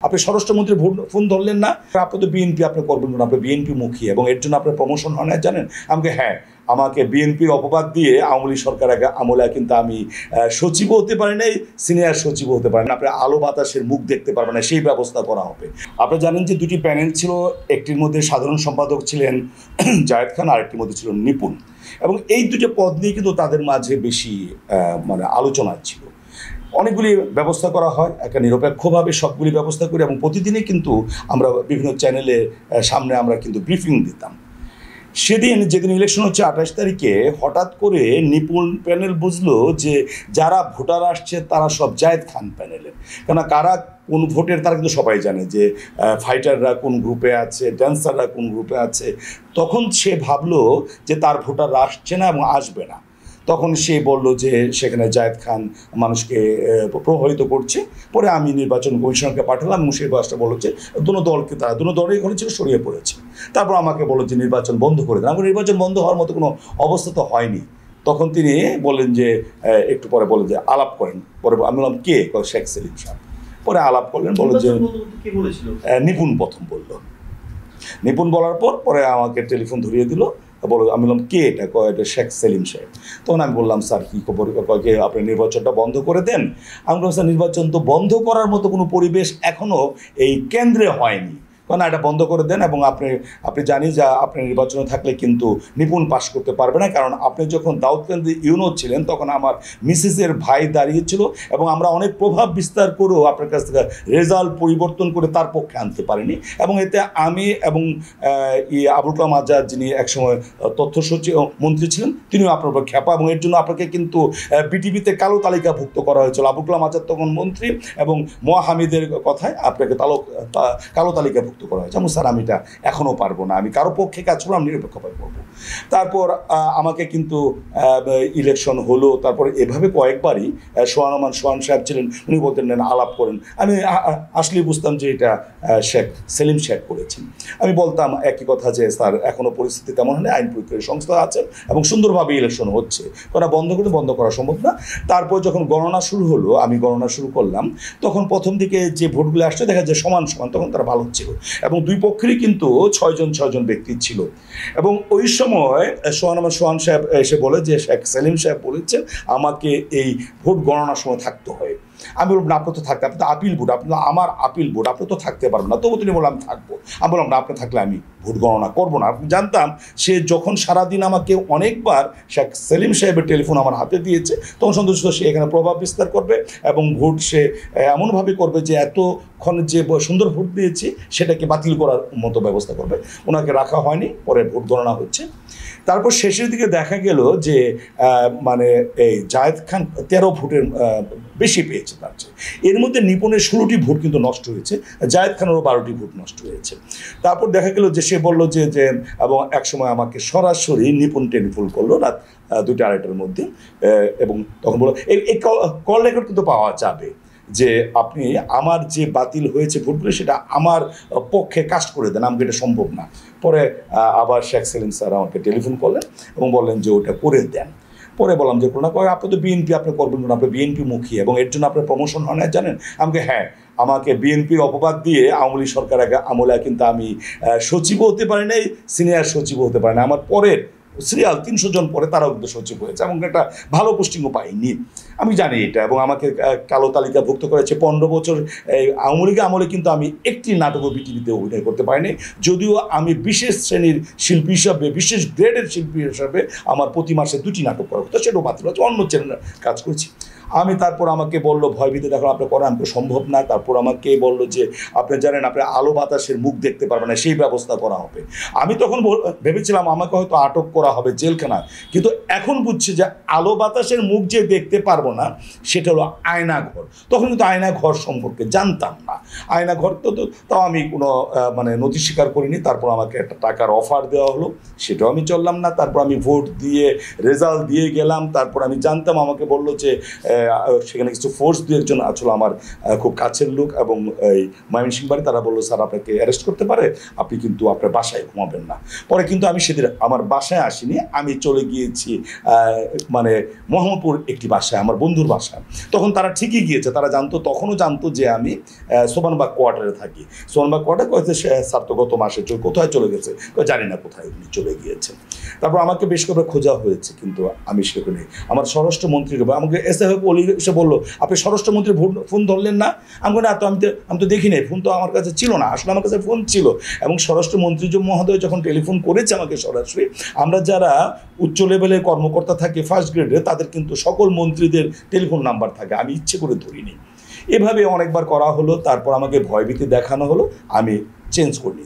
আপনি স্বরাষ্ট্রমন্ত্রী ফোন ধরলেন না, আপনি তো বিএনপি আপনি করবেন না, আপনি বিএনপি মুখী এবং এর জন্য আপনার প্রমোশন হয় না জানেন। আমাকে হ্যাঁ, আমাকে বিএনপির অপবাদ দিয়ে আওয়ামী লীগ সরকার আমলে কিন্তু আমি সচিবও হতে পারি নাই, সিনিয়র সচিবও হতে পারি না, আপনি আলো বাতাসের মুখ দেখতে পারবেন না, সেই ব্যবস্থা করা হবে। আপনি জানেন যে দুটি প্যানেল ছিল, একটির মধ্যে সাধারণ সম্পাদক ছিলেন জায়েদ খান, আরেকটির মধ্যে ছিল নিপুণ, এবং এই দুটো পদ নিয়ে কিন্তু তাদের মাঝে বেশি মানে আলোচনা ছিল। অনেকগুলি ব্যবস্থা করা হয়, একটা নিরপেক্ষভাবে সবগুলি ব্যবস্থা করি, এবং প্রতিদিনই কিন্তু আমরা বিভিন্ন চ্যানেলে সামনে আমরা কিন্তু ব্রিফিং দিতাম। সেদিন যেদিন ইলেকশন হচ্ছে 28 তারিখে, হঠাৎ করে নিপুণ প্যানেল বুঝলো যে যারা ভোটার আসছে তারা সব জায়েদ খান প্যানেলের, কেন কারা কোন ভোটের তারা কিন্তু সবাই জানে, যে ফাইটাররা কোন গ্রুপে আছে, ড্যান্সাররা কোন গ্রুপে আছে। তখন সে ভাবলো যে তার ভোটাররা আসছে না এবং আসবে না। তখন সে বলল যে সেখানে জায়েদ খান মানুষকে প্রভাবিত করছে। পরে আমি নির্বাচন কমিশনকে পাঠালাম এবং সেই বাসটা বললো যে দুনো দলকে, তারা দুনো দলই এখানে ছিল, সরিয়ে পড়েছে। তারপর আমাকে বললো যে নির্বাচন বন্ধ করে দেন। আমার নির্বাচন বন্ধ হওয়ার মতো কোনো অবস্থা তো হয়নি। তখন তিনি বললেন যে একটু পরে বললেন যে আলাপ করেন। পরে আমি বললাম কে? শেখ সেলিম সাহেব। পরে আলাপ করলেন, বললেন যে নিপুণ প্রথম বলল। নিপুণ বলার পরে আমাকে টেলিফোন ধরিয়ে দিল, বলো। আমি বললাম কে এটা? এটা শেখ সেলিম সাহেব। তখন আমি বললাম স্যার কী খবর? কয়েকে আপনি নির্বাচনটা বন্ধ করে দেন। আমি বললাম স্যার নির্বাচন তো বন্ধ করার মতো কোনো পরিবেশ এখনও এই কেন্দ্রে হয়নি, কারণ এটা বন্ধ করে দেন। এবং আপনি জানি যে আপনি নির্বাচনে থাকলে কিন্তু নিপুণ পাশ করতে পারবে না, কারণ আপনি যখন দাউদকান্দি ইউনো ছিলেন তখন আমার মিসেসের ভাই দাঁড়িয়েছিল, এবং আমরা অনেক প্রভাব বিস্তার করেও আপনার কাছ থেকে রেজাল্ট পরিবর্তন করে তার পক্ষে আনতে পারিনি। এবং এতে আমি এবং আবুল কালাম আজাদ, যিনি একসময় তথ্য সচিব মন্ত্রী ছিলেন, তিনিও আপনার উপর খ্যাপা, এবং এর জন্য আপনাকে কিন্তু বিটিভিতে কালো তালিকাভুক্ত করা হয়েছিল। আবুল কালাম আজাদ তখন মন্ত্রী, এবং মোয়া হামিদের কথায় আপনাকে কালো তালিকাভুক্ত করা হয়েছে। যেমন স্যার আমি এটা এখনও পারবো না, আমি কারো পক্ষে কাজ করবো, আমি নিরপেক্ষভাবে করবো। তারপর আমাকে কিন্তু ইলেকশন হলো। তারপর এভাবে কয়েকবারই সোহান সাহেব ছিলেন, উনি বলতেন না আলাপ করেন। আমি আসলেই বুঝতাম যে এটা শেখ সেলিম শেখ করেছেন। আমি বলতাম একই কথা যে স্যার এখনও পরিস্থিতি তেমন হলে আইন প্রয়োগকারী সংস্থা আছে এবং সুন্দরভাবে ইলেকশন হচ্ছে, ওরা বন্ধ করা সম্ভব না। তারপর যখন গণনা শুরু হলো, আমি গণনা শুরু করলাম, তখন প্রথম দিকে যে ভোটগুলো আসছে দেখা যায় সমান, তখন তারা ভালো ছিল, এবং দুই পক্ষেরই কিন্তু 6 জন ব্যক্তি ছিল। এবং ওই সময় সোহান সাহেব এসে বলে যে শেখ সেলিম সাহেব বলেছেন আমাকে এই ভোট গণনার সময় থাকতে হয়। আমি বললাম না, আপনি তো থাকতে, আপনি তো আপিল ভোট, আপনি আমার আপিল ভোট, আপনি তো থাকতে পারবেন না। তবু তিনি বললাম থাকবো। আমি বললাম না, আপনি থাকলে আমি ভোট গণনা করবো না। আপনি জানতাম সে যখন সারাদিন আমাকে অনেকবার শেখ সেলিম সাহেবের টেলিফোন আমার হাতে দিয়েছে, তখন সন্তুষ্ট সে এখানে প্রভাব বিস্তার করবে এবং ভোট সে এমনভাবে করবে যে এতক্ষণ যে সুন্দর ভোট দিয়েছি সেটাকে বাতিল করার মতো ব্যবস্থা করবে। ওনাকে রাখা হয়নি, পরে ভোট গণনা হচ্ছে। তারপর শেষের দিকে দেখা গেল যে মানে এই জায়েদ খান 13 ভোটের বেশি পেয়েছে তার চেয়ে। এর মধ্যে নিপুণের 16টি ভোট কিন্তু নষ্ট হয়েছে, জায়েদ খানেরও 12টি ভোট নষ্ট হয়েছে। তারপর দেখা গেল যে সে বলল যে এবং একসময় আমাকে সরাসরি নিপুণ টেলিফোন করলো রাত 2টা-2:30টার মধ্যে, এবং তখন বললো এই কল রেকর্ড কিন্তু পাওয়া যাবে যে আপনি আমার যে বাতিল হয়েছে ভোটগুলো সেটা আমার পক্ষে কাস্ট করে দেন, আমাকে এটা সম্ভব না। পরে আবার শেখ সেলিম স্যার আমাকে টেলিফোন করলেন এবং বললেন যে ওটা করে দেন। পরে বললাম যে না, আপনি তো বিএনপি আপনি করবেন না, আপনি বিএনপি মুখী এবং এর জন্য আপনার প্রমোশন হয় না জানেন। আমাকে হ্যাঁ, আমাকে বিএনপির অপবাদ দিয়ে আওয়ামী লীগ সরকার আমলে কিন্তু আমি সচিবও হতে পারি নাই, সিনিয়র সচিবও হতে পারি না। আমার পরের সিরিয়াল 300 জন পরে তারাও কিন্তু সচিব হয়েছে এবং একটা ভালো পোস্টিংও পাইনি। আমি জানি এটা, এবং আমাকে কালো তালিকাভুক্ত করেছে 15 বছর। আওয়ামী লীগ আমলে কিন্তু আমি একটি নাটকও বিটিভিতে অভিনয় করতে পারিনি, যদিও আমি বিশেষ শ্রেণীর শিল্পী হিসাবে, বিশেষ গ্রেডের শিল্পী হিসাবে আমার প্রতি মাসে 2টি নাটক করা হতো, সেটাও বাতিল হচ্ছে, অন্য চ্যানেলে কাজ করেছি আমি। তারপর আমাকে বললো ভয়ভীতি দেখো আপনি করেন, আমাকে সম্ভব না। তারপর আমাকে বললো যে আপনি জানেন আপনি আলো বাতাসের মুখ দেখতে পারবেন না, সেই ব্যবস্থা করা হবে। আমি তখন ভেবেছিলাম আমাকে হয়তো আটক করা হবে, জেলখানায়, কিন্তু এখন বুঝছি যে আলো বাতাসের মুখ যে দেখতে পারবো না সেটা হলো আয়নাঘর। তখন কিন্তু আয়নাঘর সম্পর্কে জানতাম না। আয়নাঘর তো তাও আমি কোনো মানে নথি স্বীকার করিনি। তারপর আমাকে একটা টাকার অফার দেওয়া হলো, সেটাও আমি চললাম না। তারপর আমি ভোট দিয়ে রেজাল্ট দিয়ে গেলাম। তারপর আমি জানতাম, আমাকে বললো যে সেখানে কিছু ফোর্স দু একজন আসলে আমার খুব কাছের লোক এবং এই ময়মনসিংহ বাড়ি, তারা বললো স্যার আপনাকে অ্যারেস্ট করতে পারে, আপনি কিন্তু আপনার বাসায় ঘুমাবেন না। পরে কিন্তু আমি সেদিন আমার বাসায় আসিনি, আমি চলে গিয়েছি মানে মোহাম্মদপুর একটি বাসায়, আমার বন্ধুর বাসায়। তখন তারা ঠিকই গিয়েছে, তারা তখনও জানতো যে আমি সোবানবাগ কোয়ার্টারে থাকি। সোবানবাগ কোয়ার্টার কয়েছে স্যার তো গত মাসে কোথায় চলে গেছে, জানি না কোথায় উনি চলে গিয়েছেন। তারপর আমাকে বেশ করে খোঁজা হয়েছে, কিন্তু আমি সেখানে আমার স্বরাষ্ট্রমন্ত্রীকে আমাকে এসে বললো আপনি স্বরাষ্ট্রমন্ত্রীর ফোন ধরলেন না। আমি না, আমি তো দেখি নাই, ফোন তো আমার কাছে ছিল না। আসলে আমার কাছে ফোন ছিল, এবং স্বরাষ্ট্রমন্ত্রী মহোদয় যখন টেলিফোন করেছে আমাকে সরাসরি, আমরা যারা উচ্চ লেভেলের কর্মকর্তা থাকি ফার্স্ট গ্রেডে, তাদের কিন্তু সকল মন্ত্রীদের টেলিফোন নাম্বার থাকে, আমি ইচ্ছে করে ধরিনি। এভাবে অনেকবার করা হলো, তারপর আমাকে ভয়ভীতি দেখানো হলো, আমি চেঞ্জ করিনি।